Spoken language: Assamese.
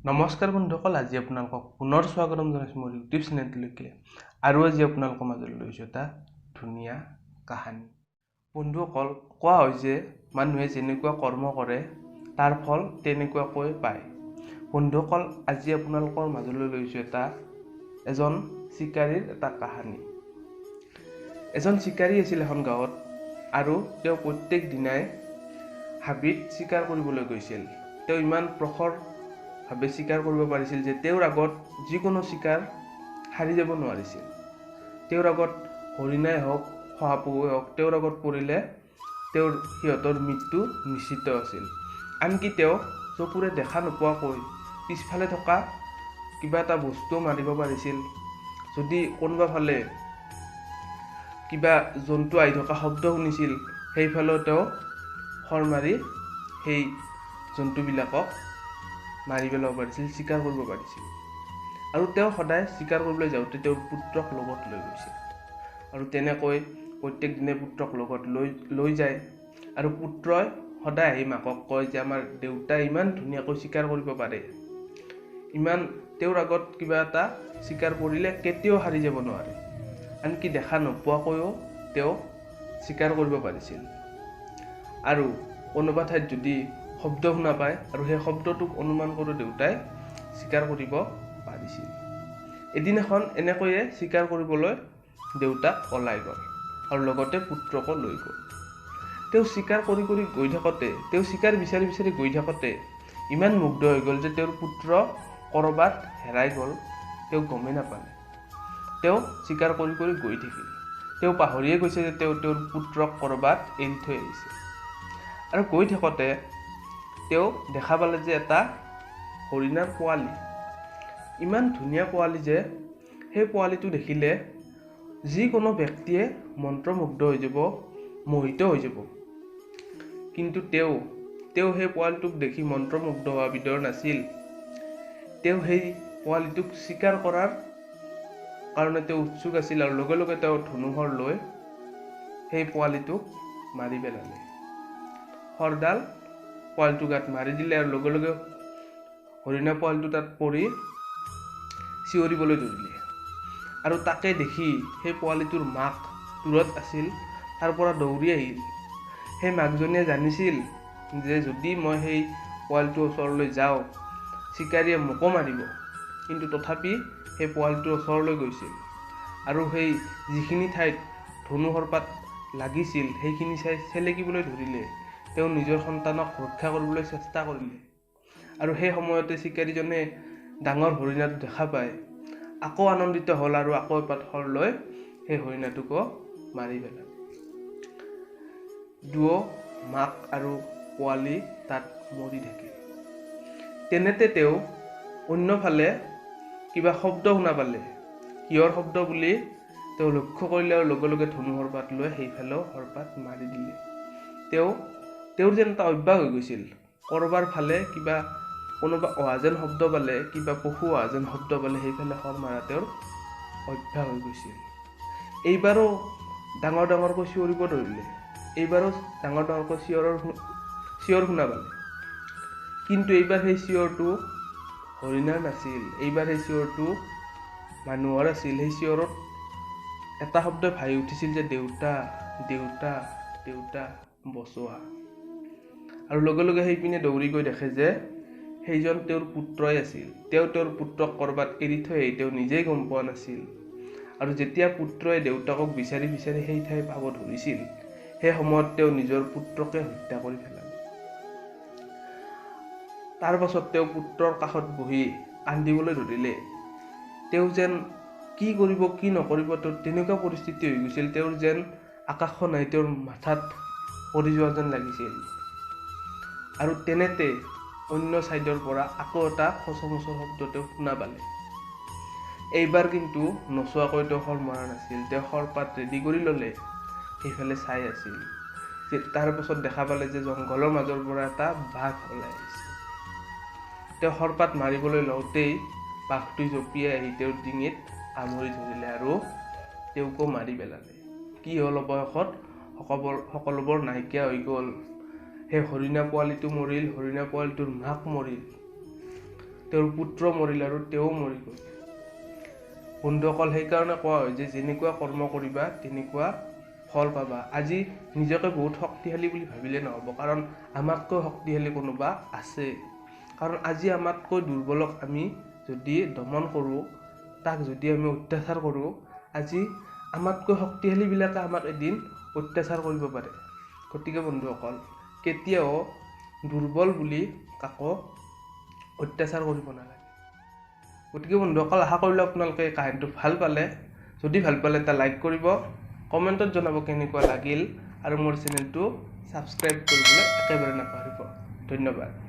নমস্কাৰ বন্ধুসকল, আজি আপোনালোকক পুনৰ স্বাগতম জনাইছোঁ মোৰ ইউটিউব চেনেলটোলৈকে। আৰু আজি আপোনালোকৰ মাজলৈ লৈছোঁ এটা ধুনীয়া কাহিনী। বন্ধুসকল, কোৱা হয় যে মানুহে যেনেকুৱা কৰ্ম কৰে তাৰ ফল তেনেকুৱাকৈ পায়। বন্ধুসকল, আজি আপোনালোকৰ মাজলৈ লৈছোঁ এজন চিকাৰীৰ এটা কাহিনী। এজন চিকাৰী আছিল এখন গাঁৱত, আৰু তেওঁ প্ৰত্যেক দিনাই হাবিত চিকাৰ কৰিবলৈ গৈছিল। তেওঁ ইমান প্ৰখৰভাৱে চিকাৰ কৰিব পাৰিছিল যে তেওঁৰ আগত যিকোনো চিকাৰ হাৰি যাব নোৱাৰিছিল। তেওঁৰ আগত হৰিণাই হওক, শহাপহুৱে হওক, তেওঁৰ আগত পৰিলে সিহঁতৰ মৃত্যু নিশ্চিত আছিল। আনকি তেওঁ চকুৰে দেখা নোপোৱাকৈ পিছফালে থকা কিবা এটা বস্তু মাৰিব পাৰিছিল। যদি কোনোবা ফালে কিবা জন্তু আহি থকা শব্দ শুনিছিল, সেইফালেও তেওঁ শৰ মাৰি সেই জন্তুবিলাকক মাৰি পেলাব পাৰিছিল, চিকাৰ কৰিব পাৰিছিল। আৰু তেওঁ সদায় চিকাৰ কৰিবলৈ যাওঁতে তেওঁৰ পুত্ৰক লগত লৈ গৈছিল। আৰু তেনেকৈ প্ৰত্যেক দিনে পুত্ৰক লগত লৈ যায়। আৰু পুত্ৰই সদায় আহি মাকক কয় যে আমাৰ দেউতাই ইমান ধুনীয়াকৈ চিকাৰ কৰিব পাৰে, তেওঁৰ আগত কিবা এটা চিকাৰ কৰিলে কেতিয়াও হাৰি যাব নোৱাৰে। আনকি দেখা নোপোৱাকৈও তেওঁ চিকাৰ কৰিব পাৰিছিল। আৰু কোনোবা ঠাইত যদি শব্দ শুনা পায় আৰু সেই শব্দটোক অনুমান কৰি দেউতাই চিকাৰ কৰিব পাৰিছিল। এদিনাখন এনেকৈয়ে চিকাৰ কৰিবলৈ দেউতাক ওলাই গ'ল আৰু লগতে পুত্ৰকো লৈ গ'ল। তেওঁ চিকাৰ কৰি গৈ থাকোঁতে, তেওঁ চিকাৰ বিচাৰি গৈ থাকোঁতে ইমান মুগ্ধ হৈ গ'ল যে তেওঁৰ পুত্ৰ ক'ৰবাত হেৰাই গ'ল, তেওঁ গমেই নাপালে। তেওঁ চিকাৰ কৰি গৈ থাকিল। তেওঁ পাহৰিয়ে গৈছে যে তেওঁ তেওঁৰ পুত্ৰক ক'ৰবাত এৰি থৈ আহিছে। আৰু গৈ থাকোঁতে তেওঁ দেখা পালে যে এটা হৰিণাৰ পোৱালি, ইমান ধুনীয়া পোৱালি যে সেই পোৱালিটো দেখিলে যিকোনো ব্যক্তিয়ে মন্ত্ৰমুগ্ধ হৈ যাব, মোহিত হৈ যাব। কিন্তু তেওঁ সেই পোৱালিটোক দেখি মন্ত্ৰমুগ্ধ হোৱা বিধৰ নাছিল। তেওঁ সেই পোৱালিটোক চিকাৰ কৰাৰ কাৰণে তেওঁ উৎসুক আছিল, আৰু লগে লগে তেওঁ ধনুশৰ লৈ সেই পোৱালিটোক মাৰি পেলালে। শৰডাল পোৱালিটোৰ গাত মাৰি দিলে, আৰু লগে লগে হৰিণা পোৱালিটো তাত পৰি চিঞৰিবলৈ ধৰিলে। আৰু তাকে দেখি সেই পোৱালিটোৰ মাক দূৰত আছিল, তাৰ পৰা দৌৰি আহিল। সেই মাকজনীয়ে জানিছিল যে যদি মই সেই পোৱালিটোৰ ওচৰলৈ যাওঁ, চিকাৰীয়ে মোকো মাৰিব। কিন্তু তথাপি সেই পোৱালিটোৰ ওচৰলৈ গৈছিল, আৰু সেই যিখিনি ঠাইত ধনুশৰ পাত লাগিছিল সেইখিনি চাই চেলেকিবলৈ ধৰিলে। তেওঁ নিজৰ সন্তানক ৰক্ষা কৰিবলৈ চেষ্টা কৰিলে। আৰু সেই সময়তে চিকাৰীজনে ডাঙৰ হৰিণাটো দেখা পায় আকৌ আনন্দিত হ'ল, আৰু আকৌ পাথৰ লৈ সেই হৰিণাটোকো মাৰি পেলালে। দুয়ো মাক আৰু পোৱালি তাত মৰি থাকে। তেনেতে তেওঁ অন্যফালে কিবা শব্দ শুনা পালে। কিহৰ শব্দ বুলি তেওঁ লক্ষ্য কৰিলে, আৰু লগে লগে ধনুশৰ পাত লৈ সেইফালেও শৰপাত মাৰি দিলে। তেওঁৰ যেন এটা অভ্যাস হৈ গৈছিল, ক'ৰবাৰ ফালে কোনোবা অহা যেন শব্দ পালে, কিবা পশু অহা যেন শব্দ পালে সেইফালে শৰ মাৰা তেওঁৰ অভ্যাস হৈ গৈছিল। এইবাৰো ডাঙৰকৈ চিঞৰিব ধৰিলে, এইবাৰো ডাঙৰকৈ চিঞৰ শুনা পালে। কিন্তু এইবাৰ সেই চিঞৰটো হৰিণাৰ নাছিল, এইবাৰ সেই চিঞৰটো মানুহৰ আছিল। সেই চিঞৰত এটা শব্দ ভাহি উঠিছিল যে দেউতা, দেউতা, দেউতা বচোৱা। আৰু লগে লগে সেইপিনে দৌৰি গৈ দেখে যে সেইজন তেওঁৰ পুত্ৰই আছিল। তেওঁৰ পুত্ৰক ক'ৰবাত এৰি থৈ আহি তেওঁ নিজেই গম পোৱা নাছিল। আৰু যেতিয়া পুত্ৰই দেউতাকক বিচাৰি সেই ঠাই পাব ধৰিছিল, সেই সময়ত তেওঁ নিজৰ পুত্ৰকে হত্যা কৰি পেলালে। তাৰ পাছত তেওঁ পুত্ৰৰ কাষত বহি কান্দিবলৈ ধৰিলে। তেওঁ যেন কি কৰিব কি নকৰিব, তেওঁৰ তেনেকুৱা পৰিস্থিতি হৈ গৈছিল। তেওঁৰ যেন আকাশখন আহি তেওঁৰ মাথাত পৰি যোৱা যেন লাগিছিল। আৰু তেনেতে অন্য ছাইডৰ পৰা আকৌ এটা খচমচৰ শব্দ তেওঁ শুনা পালে। এইবাৰ কিন্তু নচোৱাকৈ তেওঁ শৰ মৰা নাছিল। তেওঁ শৰপাত ৰেডি কৰি ল'লে, সেইফালে চাই আছিল। তাৰ পাছত দেখা পালে যে জংঘলৰ মাজৰ পৰা এটা বাঘ ওলাই আহিছে। তেওঁ শৰপাত মাৰিবলৈ লওঁতেই বাঘটো জঁপিয়াই আহি তেওঁৰ ডিঙিত কামুৰি ধৰিলে, আৰু তেওঁকো মাৰি পেলালে। কি হ'ল, অৱশেষত সকলোবোৰ নাইকিয়া হৈ গ'ল। সেই হৰিণা পোৱালিটো মৰিল, হৰিণা পোৱালিটোৰ মাক মৰিল। তেওঁৰ পুত্ৰ মৰিল আৰু তেওঁ মৰি গ'ল। বন্ধুসকল, সেইকাৰণে কোৱা হয় যে যেনেকুৱা কৰ্ম কৰিবা তেনেকুৱা ফল পাবা। আজি নিজকে বহুত শক্তিশালী বুলি ভাবিলে নহ'ব, কাৰণ আমাতকৈ শক্তিশালী কোনোবা আছে। কাৰণ আজি আমাতকৈ দুৰ্বলক আমি যদি দমন কৰোঁ, তাক যদি আমি অত্যাচাৰ কৰোঁ, আজি আমাতকৈ শক্তিশালীবিলাকে আমাক এদিন অত্যাচাৰ কৰিব পাৰে। গতিকে বন্ধুসকল, কেতিয়াও দুৰ্বল বুলি কাকো অত্যাচাৰ কৰিব নালাগে। গতিকে বন্ধুসকল, আশা কৰিলোঁ আপোনালোকে এই কাহিনীটো ভাল পালে। যদি ভাল পালে এটা লাইক কৰিব, কমেণ্টত জনাব কেনেকুৱা লাগিল, আৰু মোৰ চেনেলটো ছাবস্ক্ৰাইব কৰিবলৈ একেবাৰে নাপাহৰিব। ধন্যবাদ।